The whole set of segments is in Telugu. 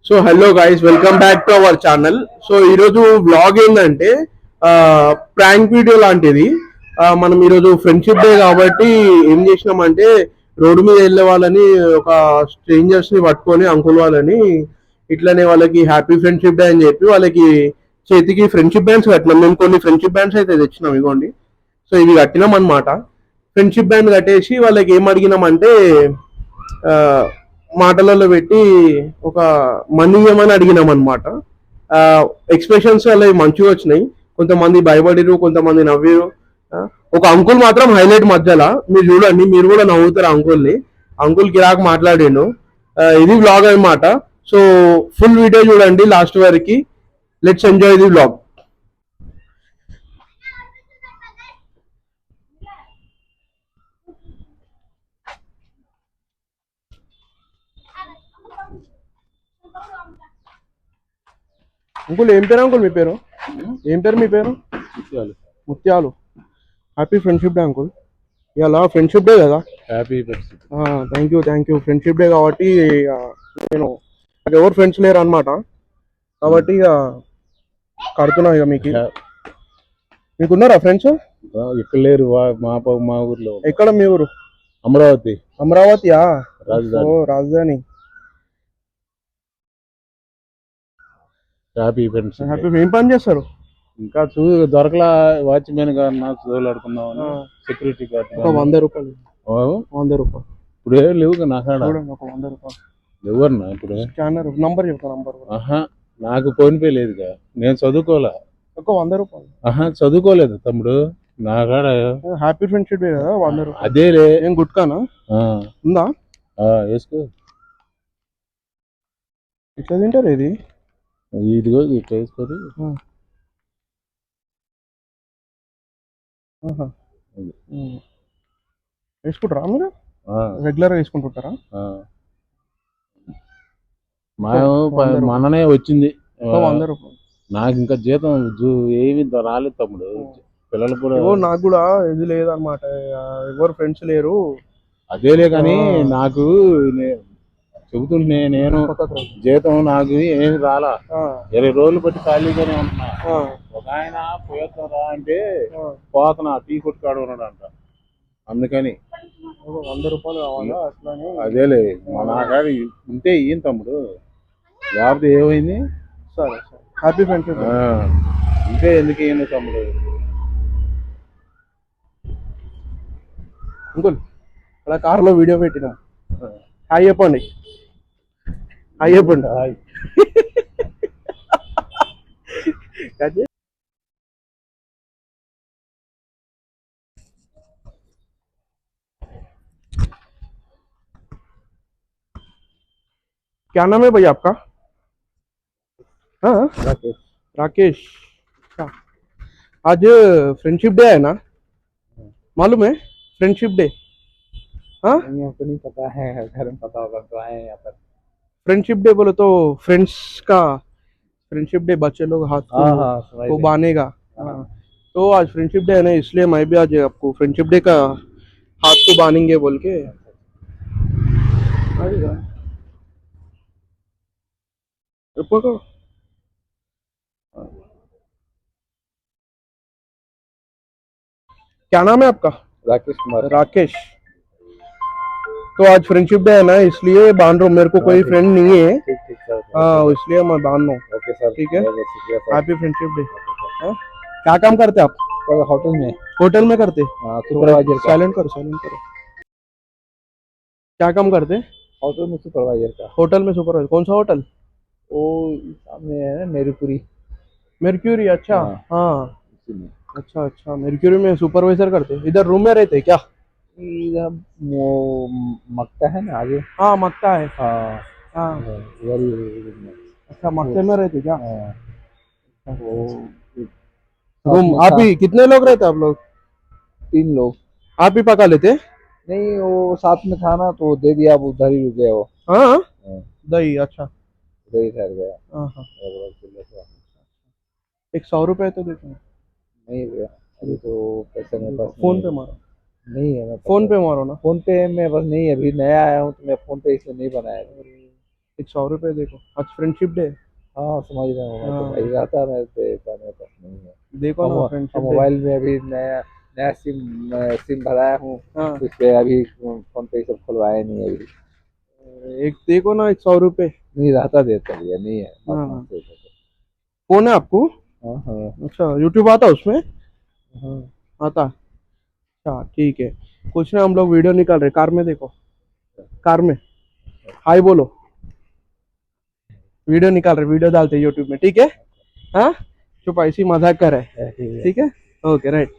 So hello guys, welcome back to our channel. So ఈరోజు వ్లాగ్ ఏంటంటే ప్రాంక్ వీడియో లాంటిది. మనం ఈరోజు ఫ్రెండ్షిప్ డే కాబట్టి ఏం చేసినామంటే రోడ్డు మీద వెళ్ళే వాళ్ళని, ఒక స్ట్రేంజర్స్ ని పట్టుకొని అంకుల్ వాళ్ళని ఇట్లనే వాళ్ళకి హ్యాపీ ఫ్రెండ్షిప్ డే అని చెప్పి వాళ్ళకి చేతికి ఫ్రెండ్షిప్ బ్యాండ్స్ కట్టినాం. మేము కొన్ని ఫ్రెండ్షిప్ బ్యాండ్స్ అయితే తెచ్చినాం, ఇవ్వండి. సో ఇవి కట్టినాం అనమాట. ఫ్రెండ్షిప్ బ్యాండ్ కట్టేసి వాళ్ళకి ఏం అడిగినామంటే మాటలలో పెట్టి ఒక మనీ ఇవ్వమని అడిగినాం అనమాట. ఎక్స్ప్రెషన్స్ అలా మంచిగా వచ్చినాయి. కొంతమంది భయపడిరు, కొంతమంది నవ్విరు. ఒక అంకుల్ మాత్రం హైలైట్ మధ్యలో మీరు చూడండి, మీరు కూడా నవ్వుతారు అంకుల్ని. అంకుల్ కిరాక్ మాట్లాడిండు. ఇది వ్లాగ్ అనమాట. సో ఫుల్ వీడియో చూడండి లాస్ట్ వరకు. Let's enjoy the vlog. Uncle ఏం పేరు? అంకుల్ మీ పేరు ఏం పేరు? మీ పేరు ముత్యాలు. ముత్యాలు. Happy friendship day uncle. ఇలా ఫ్రెండ్షిప్ డే కదా. Happy friendship. Thank you. Friendship day కాబట్టి నేను నాకు ఎవరు ఫ్రెండ్స్ లేరు అనమాట. కాబట్టి ఇక కడుతున్నా. ఇక మీకున్నారా ఫ్రెండ్స్? ఇక్కడ లేరు. మా ఊర్లో. ఎక్కడ మీ ఊరు? అమరావతి. అమరావతియా? రాజధాని. Happy friends. ఏం పని చేస్తారు? ఇంకా దొరకలా. వాచ్మెన్ గారు చదువులాడుకున్నాం. Security guard. ఒక 100 రూపాయలు. 100 రూపాయలు ఇప్పుడు ఏం లేవు నా కాడ. ఒక 100 రూపాయలు ఎవరన్నా ఇప్పుడు? స్కానర్ నంబర్ చెప్తా. నంబర్ నాకు ఫోన్ పే లేదుగా. నేను చదువుకోలే. ఒక 100 రూపాయలు. చదువుకోలేదు తమ్ముడు. నా కాడ హ్యాపీ ఫ్రెండ్షిప్ డే కదా, 100 రూపాయలు. అదేలే. ఏం గుట్కానా ఉందా? వేసుకో. ఎట్లా తింటారు ఇది? ఇదిగో ఇట్లా వేసుకోరు. వేసుకుంటారా మీరు? రెగ్యులర్ వేసుకుంటుంటారా? మననే వచ్చింది 100 రూపాయలు. నాకు ఇంకా జీతం ఏమి రాలేదు తమ్ముడు. పిల్లలు కూడా నాకు కూడా ఇది లేదనమాట. ఎవరు ఫ్రెండ్స్ లేరు. అదేలే కానీ నాకు చెబుతుంటే నేను జీతం నాకు ఏమి రాలా. 20 రోజులు బట్టి ఖాళీగానే ఉంటున్నా. ఒక ఆయన పోయేస్తారా అంటే పోతున్నా, టీ కొట్టుకాడు ఉన్నాడంట. అందుకని 100 రూపాయలు కావాలా అట్లానే. అదేలే నా కాడ ఉంటే ఏం తమ్ముడు, లేకపోతే ఏమైంది? సరే హ్యాపీ ఫ్రెండ్షిప్. ఇంతే ఎందుకు ఏంది తమ్ముడు? అంకుల్ అలా కార్లో వీడియో పెట్టినా. హాయ్ చెప్పండి. హాయ్ చెప్పండి. హాయ్. क्या नाम है भैया आपका? हाँ राकेश. आज फ्रेंडशिप डे है ना, मालूम है? Friendship day. हाँ आपको नहीं पता है? घर में पता होगा तो आए यहाँ पर. फ्रेंडशिप डे बोले तो फ्रेंड्स का फ्रेंडशिप डे, बच्चे लोग हाथ को बांधेगा. तो आज फ्रेंडशिप डे है ना, इसलिए मैं भी आज आपको फ्रेंडशिप डे का हाथ को बांधेंगे बोल के. क्या नाम है आपका? राकेश कुमार. राकेश. तो आज फ्रेंडशिप डे है ना, इसलिए बांध रहा हूँ. मेरे को कोई फ्रेंड नहीं है. इसलिए मैं बांध रहा हूँ. Okay sir. ठीक है. Happy friendship day. क्या काम करते आप? होटल में. होटल में करते? सुपरवाइजर. साइलेंट करो. क्या काम करते? होटल में सुपरवाइजर का. होटल में सुपरवाइजर. कौन सा होटल? वो सामने है ना, मेर्क्यूरी. अच्छा. हाँ अच्छा. मेर्क्यूरी में सुपरवाइजर करते. इधर रूम में रहते क्या? इधर वो मक्ता है ना आगे. हाँ मक्ता है. हाँ. अच्छा मक्ते में रहते क्या? वो रूम आप ही कितने लोग रहते? आप लोग 3 लोग. आप ही पका लेते? नहीं, वो साथ में था ना तो दे दिया. अब उधर ही रुक गया वो. हाँ दही. अच्छा उधर ही ठहर गया. एक 100 रुपए तो देते. नहीं भैया, अभी तो पैसे मेरे पास फोन पे मारो. नहीं है. फोन पे मारो ना. फोन पे में बस नहीं है, अभी नया आया हूँ तो मैं फोन पे इसलिए नहीं बनाया. ₹100 देखो, आज फ्रेंडशिप डे। हाँ समझ रहा हूँ मैं, तो हाँ, भाई रहता है रहता मेरे पास नहीं है। देखो ना और फ्रेंडशिप डे। मोबाइल में अभी नया नया सिम भराया हूँ, हाँ, उस पे अभी फोन पे सब खुलवाया नहीं है अभी। एक देखो ना ₹100। नहीं रहता देता भैया, नहीं है मत हाँ, मानते थे। फोन है आपको? हाँ हाँ अच्छा, यूट्यूब आता है उसमें? हाँ। आता। अच्छा ठीक है, कुछ ना, हम लोग वीडियो निकाल रहे कार में, देखो कार में। हाय बोलो, वीडियो निकाल रहे, वीडियो डालते यूट्यूब में, ठीक है? हाँ, चुप, ऐसी मजाक कर रहे हैं, ठीक है। ठीक है? Okay right.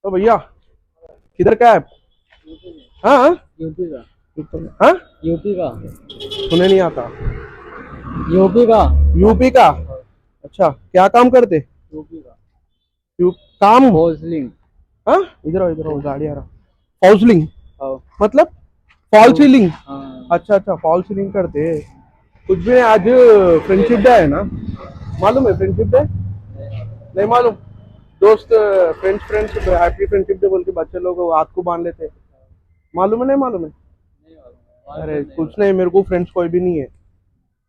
तो भैया किधर का है आप? हाँ यूपी का। हाँ, यूपी का। सुने नहीं आता। यूपी का। यूपी का? अच्छा, क्या काम करते? यूपी का। यू काम? होल्सलिंग। हाँ, इधर आओ, इधर आओ, गाड़ी आ रहा। फॉल्सलिंग हाँ मतलब? Fall ceiling? हाँ। अच्छा अच्छा, फॉल सीलिंग करते हैं। कुछ भी नहीं, आज फ्रेंडशिप डे है ना, मालूम है फ्रेंडशिप डे? नहीं मालूम? दोस्त, friends friends happy friendship day बोल के बच्चे लोग हाथ को बांध लेते हैं, मालूम है नहीं मालूम है? अरे कुछ नहीं, मेरे को फ्रेंड्स कोई भी नहीं है,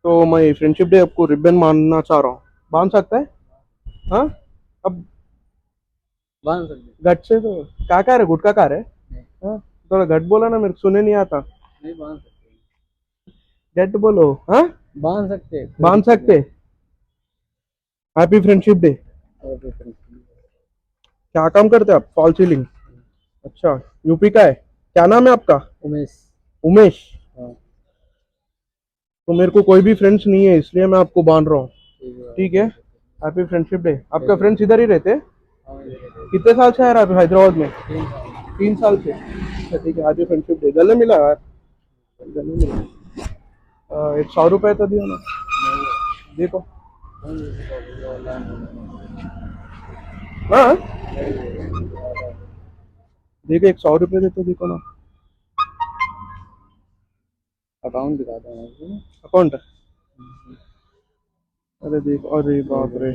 तो मैं फ्रेंडशिप डे आपको रिबन बांधना चाह रहा हूँ, बांध सकता है? हाँ, अब बांध सकते। गट से तो क्या कार है, गुटका कार है? हाँ, थोड़ा गट बोला ना, मेरे को सुने नहीं आता। नहीं बांध सकते। गट बोलो। हाँ, बांध सकते। बांध सकते। Happy friendship day. क्या काम करते हैं आप? Fall ceiling. अच्छा, यूपी का है? क्या नाम है आपका? उमेश। उमेश? हाँ तो मेरे को कोई भी फ्रेंड्स नहीं है, इसलिए मैं आपको बांध रहा हूँ, ठीक है। ठीक है? Happy friendship day. आपका फ्रेंड्स इधर ही रहते हैं? हाँ, ये देखो। कितने साल से है आप हैदराबाद में? 3 साल। 3 साल से? अच्छा ठीक है, हैप्पी फ्रेंडशिप डे। गले मिला यार, गले मिला। ₹100 तो दियो ना, देखो। हाँ, देखो ₹100 दे तो देखो ना। अकाउंट दिखाता हूँ आपको। अकाउंट? अरे देखो, अरे बाप रे,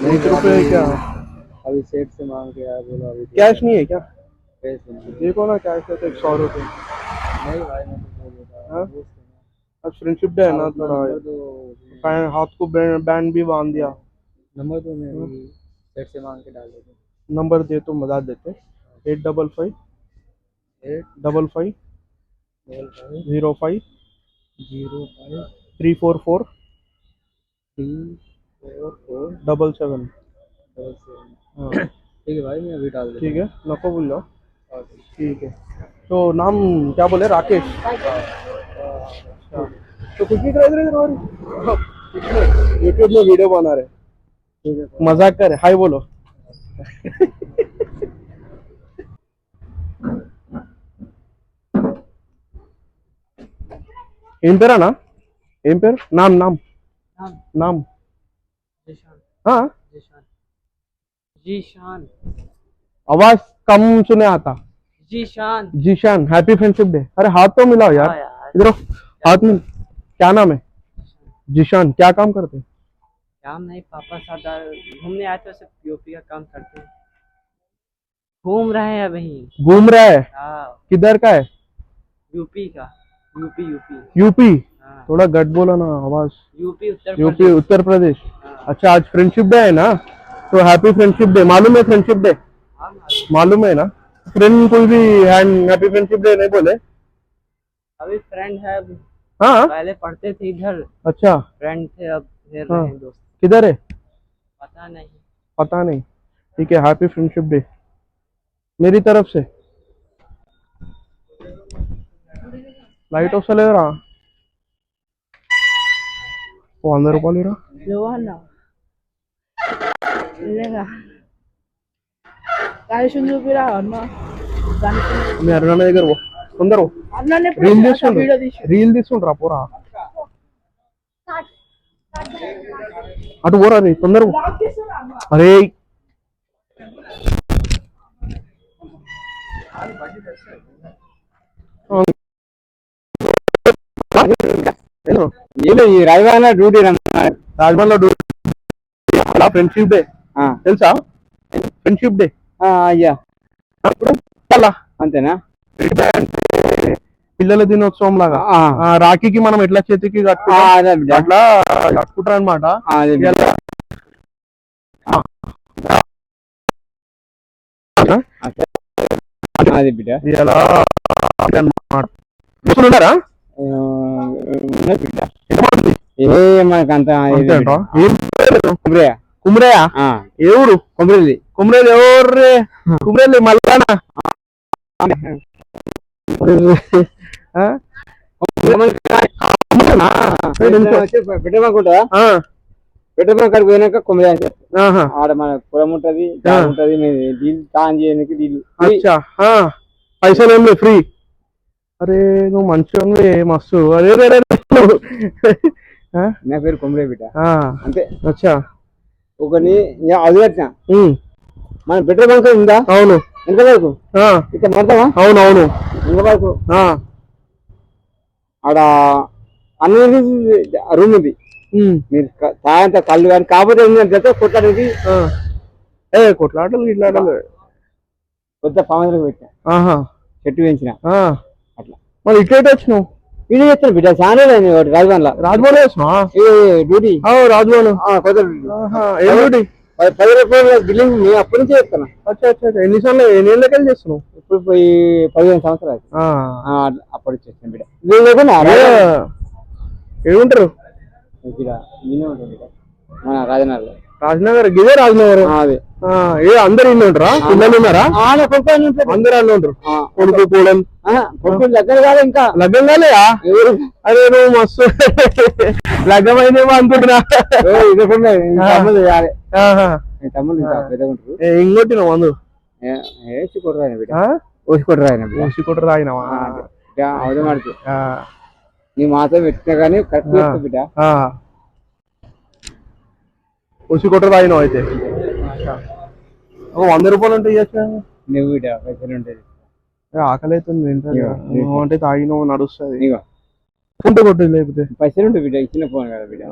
₹1 क्या? अभी सेठ से मांग के आया, बोला अभी कैश नहीं है क्या? कैश नहीं। देखो ना, कैश है तो ₹100। नहीं भाई, मैं तो बोल देता हाँ? हूँ, दोस्त है ना। आज फ्रेंडशिप डे है आप ना, अपना थोड़ा नंबर दो। हाथ को बैंड भी बांध दिया। नंबर तो मैं अभी सेठ से मांग के डाल देता हूँ। नंबर दे तो बता देते। 855 55 05 855 344 344 77। 77। हाँ ठीक है भाई, मैं अभी डाल देता ठीक है, नको बोल जाओ। हूँ। ठीक है, तो नाम क्या बोले? राकेश? अच्छा, तो कुछ भी कर रहे और यूट्यूब में वीडियो बना रहे, ठीक है। मजाक कर रहे। हाय बोलो। ఏం పేరా నా? ఏం పేరు? नाम नाम नाम नाम? जीशान। हाँ, जीशान। जीशान। आवाज कम सुने आता। Zeeshan. Zeeshan, happy friendship day. अरे हाथ तो मिलाओ यार, हाँ यार। इधर आओ, हाथ में। क्या नाम है? जीशान, क्या काम करते हैं? काम नहीं, पापा साथ घूमने आए थे, सब यूपी का काम करते हैं। घूम रहे हैं अभी। घूम रहा है? हाँ, किधर का है? यूपी का। UP UP. यूपी? हाँ, थोड़ा गट बोला ना, आवाज। यूपी उत्तर यूपी प्रदेश। उत्तर प्रदेश? हाँ। अच्छा, आज फ्रेंडशिप डे है ना, तो हैप्पी फ्रेंडशिप डे। मालूम है फ्रेंडशिप डे? हाँ, मालूम है ना? फ्रेंड कोई भी हैप्पी फ्रेंडशिप डे नहीं बोले? अभी फ्रेंड है। हाँ, पहले पढ़ते थे इधर, अच्छा, फ्रेंड थे, अब फिर हाँ, रहे दोस्त। किधर है? पता नहीं। पता नहीं। ठीक है, हैप्पी फ्रेंडशिप डे मेरी तरफ से। लाइट ऑफ ले रहा, वो ₹100 ले रहा। Joanna, Elena, kali sundu pira Anna, మీ అరుణ దగ్గర పో, తొందర పో. Anna ne reel pira తీసుకుండ్రు, video తీసి రీల్ తీసుకుండ్రా పోరా, అటు పోరా నీ, తొందర పో. అరే రాజధానిలో డ్యూటీ రాజమండ్రిలో ఫ్రెండ్షిప్ డే తెలుసా? ఫ్రెండ్షిప్ డే అయ్యా, అప్పుడు చాలా అంతేనా? పిల్లల దినోత్సవం లాగా రాఖీకి మనం ఎట్లా చేతికి కట్టుకుంటాం అట్లా కట్టుకుంటారు అనమాట. అది బిడ్డ ఉన్నారా మనకంత కుమ్రయా ఏ ఊరు? కొబ్బరి కుమ్రేలు ఎవరు? కుమ్రేలు మళ్ళానా పెట్టమనుకుంటా పెట్రోల్ కాడికి పోయినాక కొమ్మరి ఆడ మన పొలం ఉంటది ఉంటది నీళ్ళు తాన్ చేయడానికి నీళ్ళు పైసలు ఏం ఫ్రీ. అరే నువ్వు మంచిగా మస్తు. అరే నా పేరు కొమ్మరే బిడ్డ అంతే. అచ్చా ఒకని అది కట్టిన మన పెట్రోల్ బంక్ ఉందా? అవును. ఎంత వరకు ఇక్కడ మొత్తమా? అవును అవును. ఎంత వరకు ఆడ అన్ని రూమ్ ఉంది. మీరు సాయంత్రం కళ్ళు కానీ కాకపోతే ఏంటంటే కొట్లాడేది కొట్లాటలు ఇట్లాటలు కొత్త పాములకు పెట్టా చెట్టు పెంచిన అట్లా. మరి ఇట్లా వచ్చినావు? ఇది చెప్తాను బిడ్డ చాలా రాజభవన్ రాజ్భవన్ వేసినా డ్యూటీ రాజ్భవన్ కొత్త డ్యూటీ 10 రూపాయల బిల్డింగ్ అప్పటి నుంచి చెప్తాను. ఎన్నిసార్లు ఎన్ని ఏళ్ళకెళ్ళి చేస్తున్నావు? ఇప్పుడు పోయి 15 సంవత్సరాలు అప్పటి చేస్తాను బిడ్డ. మీరు లేకుండా ఏముంటారు రాజనగర్? రాజనగర్ గిదే రాజనగర్. అదే అందరు ఇల్లు ఉంటారా? పిల్లలు ఉన్నారా? అందరు అన్నీ ఉంటారు. కొడుకు కూడలు దగ్గర కాదు ఇంకా లగ్గం కాలేదా? అరే నువ్వు మస్తు లగ్గమైందేమో అనుకుంటున్నా. ఇంకోటి నువ్వు మందు ఓసి కొట్టు తాగినావా? నీ మాత్రం పెట్టినా కానీ కరెక్ట్ బిడ్డ. ఓసి కొట్టు తాగినావు అయితే 100 రూపాయలు ఉంటే నువ్వు బిడ్డ పైసలు ఉంటుంది. ఆకలి అవుతుంది అంటే తాగినావు నడుస్తుంది. ఉంటే కొట్టు లేకపోతే పైసలు ఉంటుంది బిడ్డ. ఇచ్చిన ఫోన్ కదా బిడ్డ.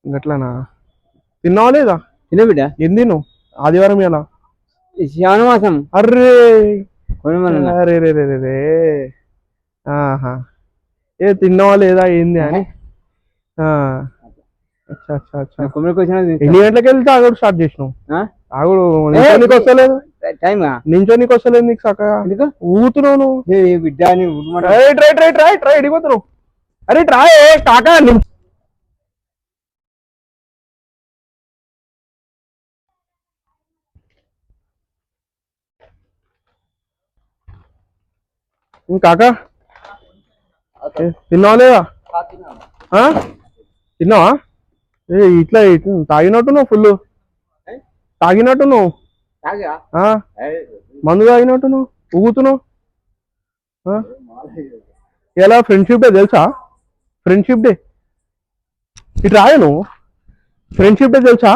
ఇంకట్లానా? తిన్నావా లేదా? తిన బిడ్డ. ఏం తిన్నావు ఆదివారం ఎలా? శ్రావణమాసం. అర్రే అరే రే ఏ తిన్నావా లేదా ఏంది అని. ఎన్ని గంటలకు వెళ్తే తాగుడు స్టార్ట్ చేసినావు? తాగుడు నించోనికి వస్తలేదు. నించోనికి వస్తలేదు నీకు చక్కగా ఊగుతున్నావు నువ్వు బిడ్డ. ఎడిపోతున్నావు? అరే ట్రాయ్ కాకా కాకా తిన్నావా లేదా? తిన్నావా? ఇట్లా తాగినట్టు నువ్వు ఫుల్ తాగినట్టు నువ్వు మందు తాగినట్టు నువ్వు ఊగుతున్నావు. ఎలా ఫ్రెండ్షిప్ డే తెలుసా? ఫ్రెండ్షిప్ డే ఇటు రాయ నువ్వు. फ्रेंडशिप डे తెలుసా?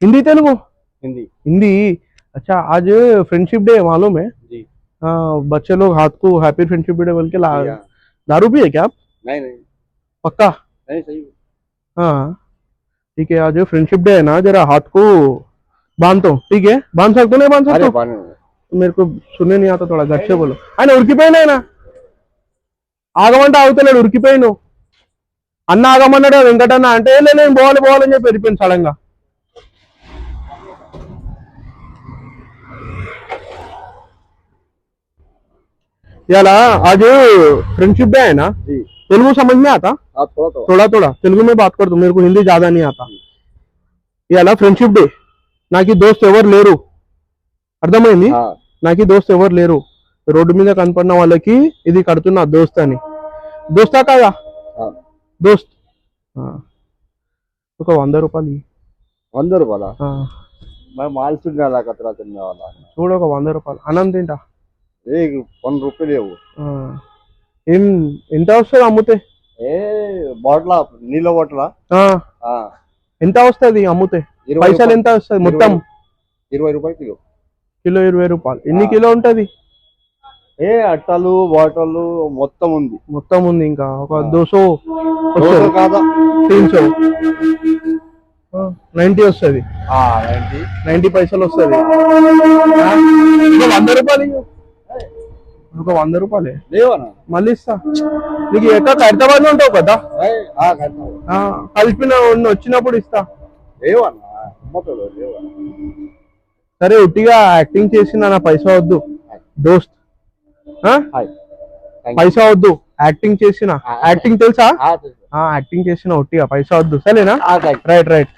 हिंदी तेलुगु? हिंदी। अच्छा आज फ्रेंडशिप डे मालूम है? जी। बच्चे लोग हाथ को हैप्पी फ्रेंडशिप डे बोल के दारू पिए क्या आप? नहीं। पक्का? नहीं सही। हाँ ठीक है, आज फ्रेंडशिप डे है ना, जरा हाथ को बांधो, ठीक है? बांध सकते नहीं बांध सकते? मेरे को सुनने नहीं आता, थोड़ा घर से बोलो। ఆయన ఉరికిపోయినా ఆగమంటే ఆగుతలేడు, ఉరికిపోయిను. అన్న ఆగమన్నాడు వెంకటన్న అంటే నేను పోవాలని చెప్పి వెళ్ళిపోయింది సడన్ గా. याला आज फ्रेंडशिप डे है ना, तेलुगु समझ में आता? थोड़ा तेलुगु में बात कर दो, मेरे को हिंदी ज्यादा नहीं आता. याला फ्रेंडशिप डे, నాకు దోస్త్ ఎవరు లేరు, అర్థమైంది? నాకు దోస్త్ ఎవరు లేరు, రోడ్డు మీద కనపడిన వాళ్ళకి ఇది కడుతున్నా దోస్త్ అని. దోస్తా కాదా? దోస్త్. ఒక 100 రూపాయలు. 100 రూపాయలా? చూడు ఒక 100 రూపాయలు అన్నం తింటా. 1 రూపాయలు లేవు. ఏం ఎంత వస్తుంది అమ్ముతే? బాటిల్ నీళ్ళ బాటిల్ ఎంత వస్తుంది అమ్ముతే? పైసలు ఎంత వస్తుంది మొత్తం? 20 రూపాయలు కిలో. కిలో 20 రూపాయలు. ఎన్ని కిలో ఉంటది? అట్టలు బాటలు మొత్తం ఉంది. ఇంకా ఒక 200 కాదా 300 90 వస్తుంది. 90 పైసలు వస్తుంది. 100 రూపాయలు ఒక 100 రూపాయలే లేవనా మళ్ళీ ఇస్తా. నీకు ఎక్కడ హైదరాబాద్ లో ఉంటావు కదా, కలిపిన వచ్చినప్పుడు ఇస్తా. లేవనా అమ్మతో లేవనా. సరే ఉట్టిగా యాక్టింగ్ చేసిన నా పైసా వద్దు దోస్త్, పైసా వద్దు. యాక్టింగ్ చేసిన, యాక్టింగ్ తెలుసా? యాక్టింగ్ చేసిన ఉట్టిగా పైసా వద్దు, సరేనా? Right right.